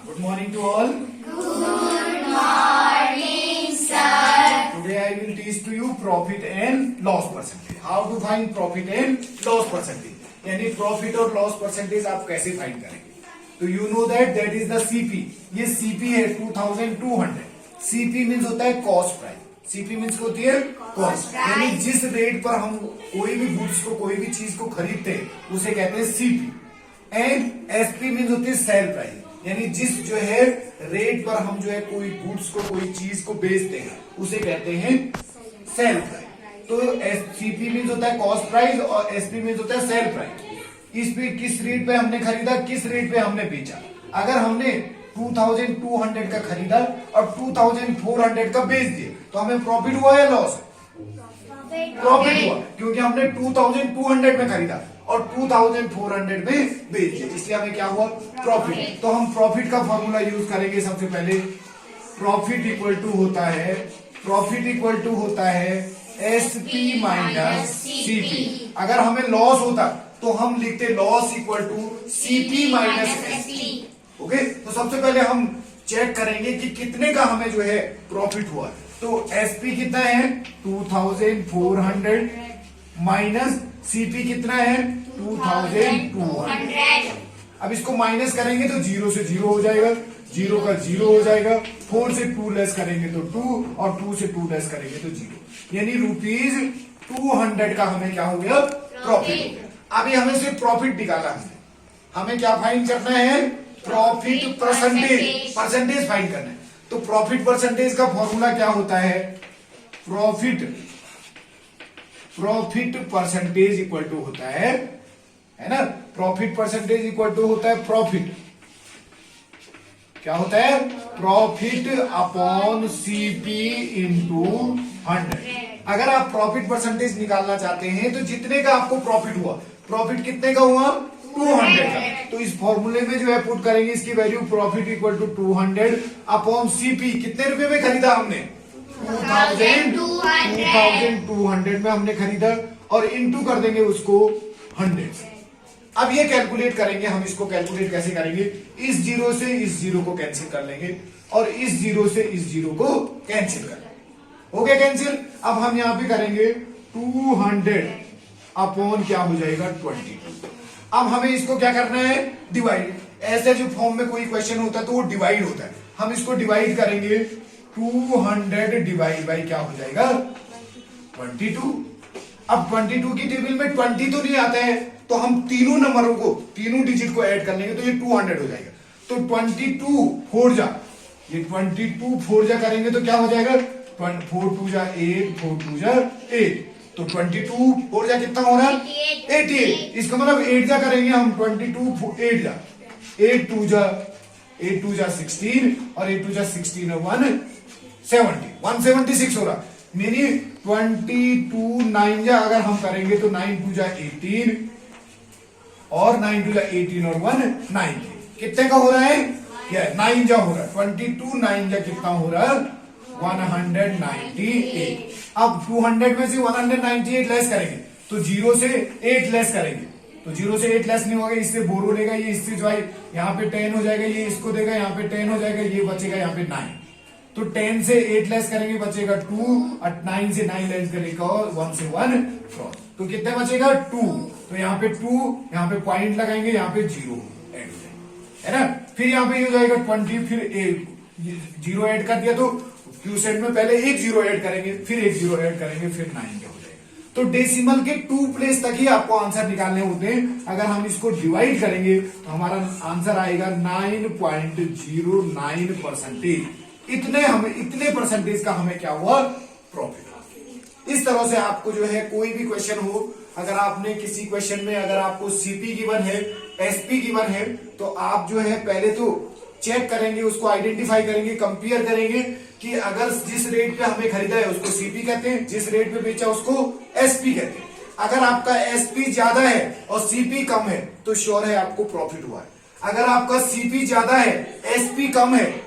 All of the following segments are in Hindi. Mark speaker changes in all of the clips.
Speaker 1: Good morning to all.
Speaker 2: Good morning, sir.
Speaker 1: Today I will teach to you profit and loss percentage. How to find profit and loss percentage. यानी प्रॉफिट और लॉस परसेंटेज आप कैसे फाइंड करेंगे. तो you know that is the CP. ये सीपी है 2200. सीपी मीन्स होता है कॉस्ट प्राइस. सीपी मीन्स होती है कॉस्ट, यानी जिस रेट पर हम कोई भी गुड्स को कोई भी चीज को खरीदते हैं उसे कहते हैं सीपी. एंड एसपी मीन्स होती है सेल प्राइस, यानी जिस जो है रेट पर हम जो है कोई गुड्स को कोई चीज को बेचते हैं उसे कहते हैं सेल प्राइस. तो सीपी मीन्स होता है कॉस्ट प्राइस और एसपी मीन्स होता है सेल प्राइस. इस पे किस रेट पे हमने खरीदा, किस रेट पे हमने बेचा. अगर हमने 2200 का खरीदा और 2400 का बेच दिए तो हमें प्रॉफिट हुआ या लॉस. प्रॉफिट हुआ, क्योंकि हमने 2200 में खरीदा और 2400 में बेच दिया, इसलिए हमें क्या हुआ, प्रॉफिट. तो हम प्रॉफिट का फॉर्मूला यूज करेंगे. सबसे पहले प्रॉफिट इक्वल टू होता है एसपी माइनस सीपी. अगर हमें लॉस होता तो हम लिखते loss equal to CP minus SP. Okay, तो सबसे पहले हम चेक करेंगे कि कितने का हमें जो है प्रॉफिट हुआ. तो एसपी कितना है 2400 माइनस सीपी कितना है 2200. अब इसको माइनस करेंगे तो 0 से 0 हो जाएगा, 0 का 0 हो जाएगा. 4 से 2 लेस करेंगे तो 2 और 2 से 2 लेस करेंगे तो 0. यानी ₹200 का हमें क्या हो गया, प्रॉफिट हो गया. अभी हमें सिर्फ प्रॉफिट निकाला है. हमें क्या फाइंड करना है, प्रॉफिट परसेंटेज फाइंड करना है. तो प्रॉफिट परसेंटेज का फॉर्मूला क्या होता है, प्रॉफिट परसेंटेज इक्वल टू होता है ना, प्रॉफिट परसेंटेज इक्वल टू होता है प्रॉफिट, क्या होता है, प्रॉफिट अपॉन सीपी इंटू 100. अगर आप प्रॉफिट परसेंटेज निकालना चाहते हैं तो जितने का आपको प्रॉफिट हुआ, प्रॉफिट कितने का हुआ 200 का, तो इस फॉर्मूले में जो है पुट करेंगे इसकी value profit equal to 200 upon CP. कितने रुपए में खरीदा हमने, 2200 में हमने खरीदा और इंटू कर देंगे उसको 100 से. अब ये कैलकुलेट करेंगे हम. इसको कैलकुलेट कैसे करेंगे, इस जीरो से इस जीरो को कैंसिल कर लेंगे और इस जीरो से इस जीरो को कैंसिल कर लेंगे. हो गया कैंसिल. अब हम यहां पे करेंगे 200 अपॉन क्या हो जाएगा 22. अब हमें इसको क्या करना है, डिवाइड. ऐसे जो फॉर्म में कोई क्वेश्चन होता है तो वो डिवाइड होता है. हम इसको डिवाइड करेंगे 200 डिवाइड बाई क्या हो जाएगा 22. अब 22 की टेबल में 20 तो नहीं आता है, तो हम तीनों नंबरों को, तीनों डिजिट को ऐड कर लेंगे तो ये 200 हो जाएगा. तो 22 4 जा, ये 22 4 जा करेंगे तो क्या हो जाएगा 4 2 जा 8, 4 2 जा 8. तो 22 4 जा कितना हो रहा है 88. इसका मतलब 8 जा करेंगे हम 22 8 जा 8 2 जा 16 और 8 2 जा 16 और 176 हो रहा. मेरी 22 9 जा अगर हम करेंगे तो 9 2 जा 18 और 9 2 जा 18 और 1 9. कितने का हो रहा है, क्या 9 जा हो रहा है. 22 9 जा कितना हो रहा है 198. अब 200 में से 198 लेस करेंगे तो 0 से 8 लेस करेंगे तो 0 से 8 लेस नहीं होगा, इससे बोरो लेगा, ये इससे जो है यहाँ पे 10 हो जाएगा, ये इसको देगा, यहाँ पे 10 हो जाएगा, ये बचेगा यहाँ पे 9. तो 10 से 8 लेस करेंगे बचेगा 2 और 9 से 9 लेस करेगा और 1 से 1 क्रॉस. तो कितने बचेगा 2. तो यहाँ पे 2, यहाँ पे पॉइंट लगाएंगे, यहाँ पे 0 ऐड हो जाएगा, है ना. फिर यहाँ पे ये हो जाएगा 20, फिर 0 ऐड कर दिया तो क्यूसेंट में पहले एक 0 ऐड करेंगे, फिर एक 0 ऐड करेंगे, फिर 9 हो जाएगा. तो डेसिमल के 2 प्लेस तक ही आपको आंसर निकालने होते हैं. अगर हम इसको डिवाइड करेंगे तो हमारा आंसर आएगा 9.09%. इतने परसेंटेज का हमें क्या हुआ, प्रॉफिट. इस तरह से आपको जो है कोई भी क्वेश्चन हो, अगर आपने किसी क्वेश्चन में अगर आपको सीपी गिवन है, एसपी गिवन है, तो आप जो है पहले तो चेक करेंगे, उसको आइडेंटिफाई करेंगे, कंपेयर करेंगे कि अगर जिस रेट पे हमें खरीदा है उसको सीपी कहते हैं, जिस रेट पे बेचा उसको एसपी कहते हैं. अगर आपका एसपी ज्यादा है और सीपी कम है तो श्योर है आपको प्रॉफिट हुआ है. अगर आपका सीपी ज्यादा है, एसपी कम है,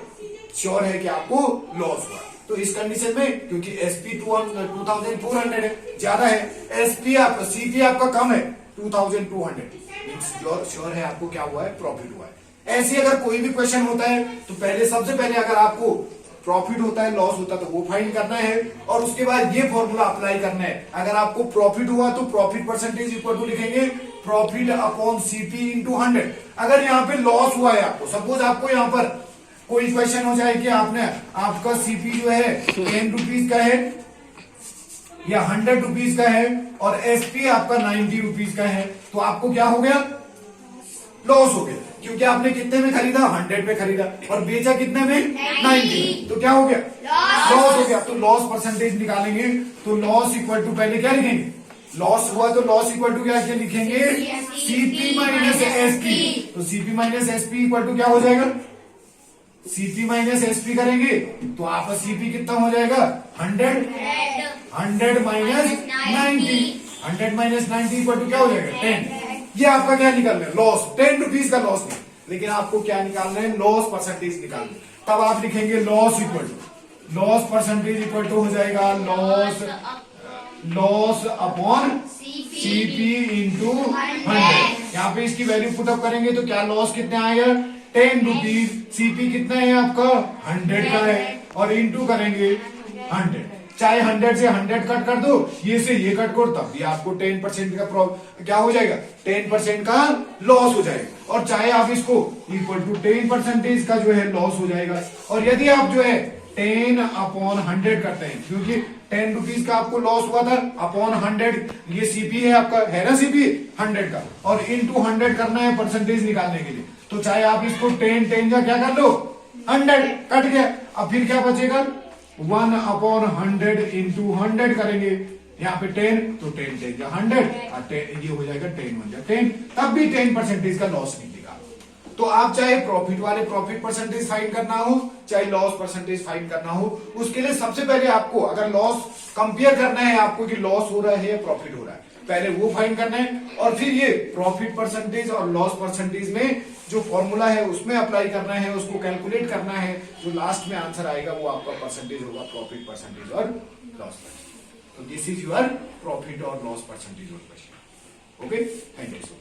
Speaker 1: श्योर है कि आपको लॉस हुआ. तो इस कंडीशन में क्योंकि एसपी 2400 है, ज्यादा है, एसपी आपका सीपी आपका कम है 2200, श्योर है आपको क्या हुआ है, प्रॉफिट हुआ है. ऐसे अगर कोई भी क्वेश्चन होता है तो सबसे पहले अगर आपको प्रॉफिट होता है, लॉस होता है, तो वो फाइंड करना है और उसके बाद ये फॉर्मूला अप्लाई करना है। अगर आपको प्रॉफिट हुआ तो प्रॉफिट परसेंटेज इक्वल टू लिखेंगे प्रॉफिट अपॉन सीपी इंटू 100। अगर यहाँ पे लॉस हुआ है आपको, सपोज आपको यहाँ पर कोई क्वेश्चन हो जाए कि आपका सीपी जो है 10 रुपीज का है या 100 रुपीज का है और एसपी आपका 90 रुपीज का है, तो आपको क्या हो गया? लॉस हो गया, क्योंकि आपने कितने में खरीदा? 100 पे खरीदा और बेचा कितने में? 90। तो क्या हो गया? लॉस हो गया। तो लॉस परसेंटेज निकालेंगे तो लॉस इक्वल टू, पहले क्या लिखेंगे? लॉस हुआ तो लॉस इक्वल टू क्या लिखेंगे? CP minus SP. तो CP minus SP equal to क्या हो जाएगा? सीपी माइनस एसपी करेंगे तो आपका सीपी कितना हो जाएगा? 100 माइनस 90। 100 माइनस 90 इक्वल टू क्या हो जाएगा? 10। ये आपका क्या निकालना है? लॉस। 10 रुपीज का लॉस नहीं, लेकिन आपको क्या निकालना है? लॉस परसेंटेज निकालना है। तब आप लिखेंगे loss equal to, loss percentage equal to हो जाएगा लॉस अपॉन सीपी इंटू 100। यहाँ पे इसकी वैल्यू पुटअप करेंगे तो क्या लॉस कितना आएगा? 10 रुपीज। सीपी कितना है आपका? 100 का है और इंटू करेंगे 100। चाहे 100 से 100 कट कर दो, ये से ये कट करो, तब भी आपको 10% का क्या हो जाएगा? 10% का लॉस हो जाएगा। और चाहे आप इसको इक्वल टू 10% का जो है लॉस हो जाएगा। और यदि आप जो है 10 अपॉन 100 करते हैं, क्योंकि 10 रुपीज का आपको लॉस हुआ था, अपॉन 100 ये सीपी है आपका, है ना सीपी 100 का, और इंटू 100 करना है परसेंटेज निकालने के लिए। तो चाहे आप इसको 10 का क्या कर लो? 100 कट गया। अब फिर क्या बचेगा? 1 अपॉन 100 इंटू 100 करेंगे, यहाँ पे 10 तो 10 100 और 10 ये हो जाएगा 10 1 10, तब भी 10% का लॉस निकलेगा। तो आप चाहे प्रॉफिट वाले प्रॉफिट परसेंटेज फाइंड करना हो, चाहे लॉस परसेंटेज फाइंड करना हो, उसके लिए सबसे पहले आपको अगर लॉस कंपेयर करना है आपको कि लॉस हो रहा है या प्रॉफिट हो रहा है, पहले वो फाइंड करना है और फिर ये प्रॉफिट परसेंटेज और लॉस परसेंटेज में जो फॉर्मूला है उसमें अप्लाई करना है, उसको कैलकुलेट करना है। जो लास्ट में आंसर आएगा वो आपका परसेंटेज होगा, प्रॉफिट परसेंटेज और लॉस परसेंटेज। तो दिस इज योर प्रॉफिट और लॉस परसेंटेज और question. Okay, thank you so much.